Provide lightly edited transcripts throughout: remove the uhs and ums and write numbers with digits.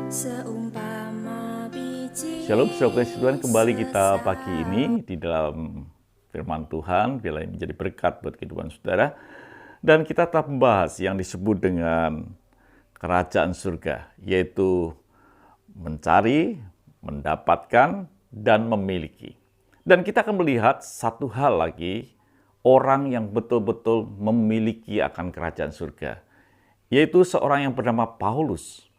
Seumpama biji. Shalom, saudara Tuhan, kembali kita pagi ini di dalam firman Tuhan, biarlah ini menjadi berkat buat kehidupan saudara. Dan kita tetap membahas yang disebut dengan kerajaan surga, yaitu mencari, mendapatkan, dan memiliki. Dan kita akan melihat satu hal lagi, orang yang betul-betul memiliki akan kerajaan surga, yaitu seorang yang bernama Paulus.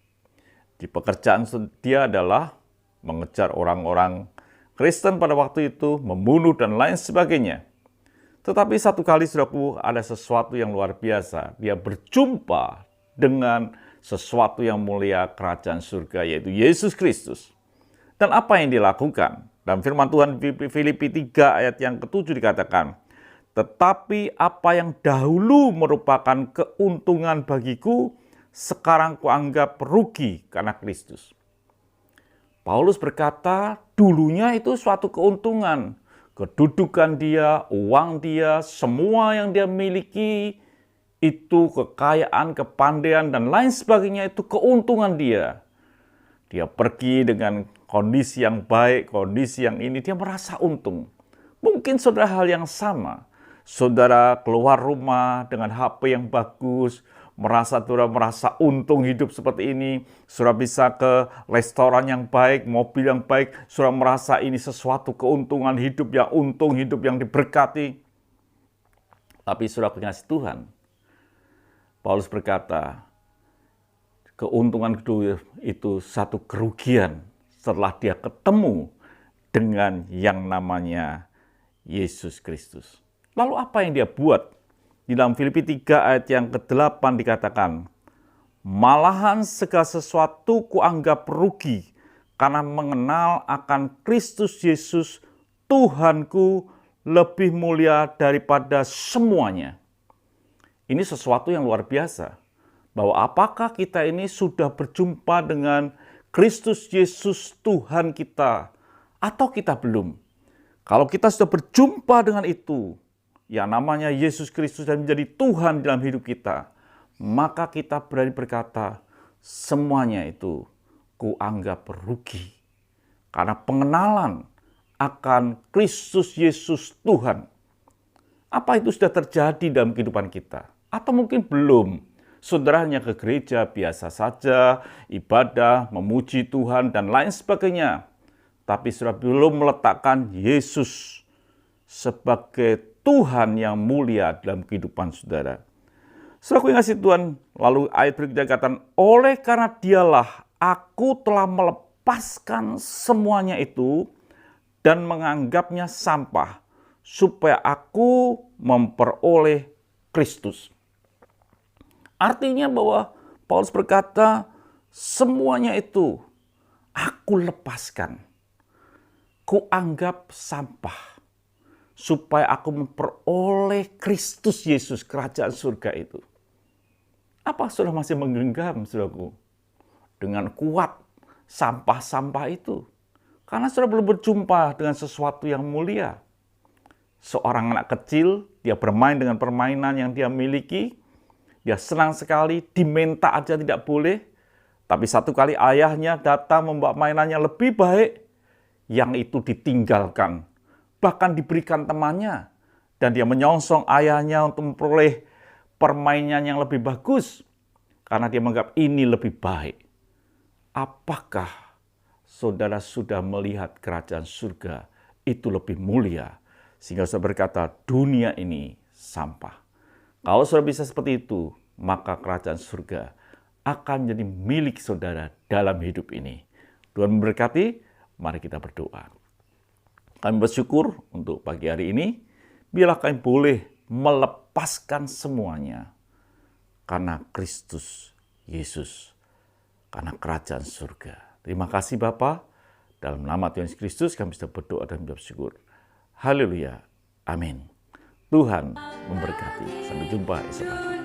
Di pekerjaan dia adalah mengejar orang-orang Kristen pada waktu itu, membunuh dan lain sebagainya. Tetapi satu kali, saudaraku, ada sesuatu yang luar biasa. Dia berjumpa dengan sesuatu yang mulia kerajaan surga, yaitu Yesus Kristus. Dan apa yang dilakukan? Dalam firman Tuhan Filipi 3 ayat yang ke-7 dikatakan, "Tetapi apa yang dahulu merupakan keuntungan bagiku, sekarang kuanggap rugi karena Kristus." Paulus berkata, dulunya itu suatu keuntungan. Kedudukan dia, uang dia, semua yang dia miliki, itu kekayaan, kepandaian, dan lain sebagainya, itu keuntungan dia. Dia pergi dengan kondisi yang baik, kondisi yang ini, dia merasa untung. Mungkin saudara hal yang sama. Saudara keluar rumah dengan HP yang bagus, merasa untung hidup seperti ini, saudara bisa ke restoran yang baik, mobil yang baik, saudara merasa ini sesuatu keuntungan hidup yang untung, hidup yang diberkati. Tapi saudara kekasih Tuhan, Paulus berkata, keuntungan itu satu kerugian setelah dia ketemu dengan yang namanya Yesus Kristus. Lalu apa yang dia buat? Di dalam Filipi 3 ayat yang ke-8 dikatakan, "Malahan segala sesuatu kuanggap rugi karena mengenal akan Kristus Yesus Tuhanku lebih mulia daripada semuanya." Ini sesuatu yang luar biasa. Bahwa apakah kita ini sudah berjumpa dengan Kristus Yesus Tuhan kita atau kita belum? Kalau kita sudah berjumpa dengan itu, yang namanya Yesus Kristus dan menjadi Tuhan dalam hidup kita, maka kita berani berkata, semuanya itu kuanggap rugi. Karena pengenalan akan Kristus Yesus Tuhan. Apa itu sudah terjadi dalam kehidupan kita? Atau mungkin belum. Saudara hanya ke gereja biasa saja, ibadah, memuji Tuhan, dan lain sebagainya. Tapi saudara belum meletakkan Yesus sebagai Tuhan yang mulia dalam kehidupan saudara. Saudaraku yang kasih Tuhan, lalu ayat berikutnya dikatakan, "Oleh karena dialah aku telah melepaskan semuanya itu dan menganggapnya sampah, supaya aku memperoleh Kristus." Artinya bahwa Paulus berkata, semuanya itu aku lepaskan, kuanggap sampah, supaya aku memperoleh Kristus Yesus, kerajaan surga itu. Apa saudara masih menggenggam, saudaraku, dengan kuat sampah-sampah itu? Karena saudara belum berjumpa dengan sesuatu yang mulia. Seorang anak kecil, dia bermain dengan permainan yang dia miliki, dia senang sekali, diminta aja tidak boleh. Tapi satu kali ayahnya datang membawa mainannya lebih baik, yang itu ditinggalkan. Bahkan diberikan temannya. Dan dia menyongsong ayahnya untuk memperoleh permainan yang lebih bagus. Karena dia menganggap ini lebih baik. Apakah saudara sudah melihat kerajaan surga itu lebih mulia? Sehingga saudara berkata, dunia ini sampah. Kalau saudara bisa seperti itu, maka kerajaan surga akan menjadi milik saudara dalam hidup ini. Tuhan memberkati, mari kita berdoa. Kami bersyukur untuk pagi hari ini, biarlah kami boleh melepaskan semuanya karena Kristus Yesus, karena kerajaan surga. Terima kasih Bapa, dalam nama Tuhan Yesus Kristus kami sudah berdoa dan bersyukur. Haleluya, amin. Tuhan memberkati. Sampai jumpa esok hari.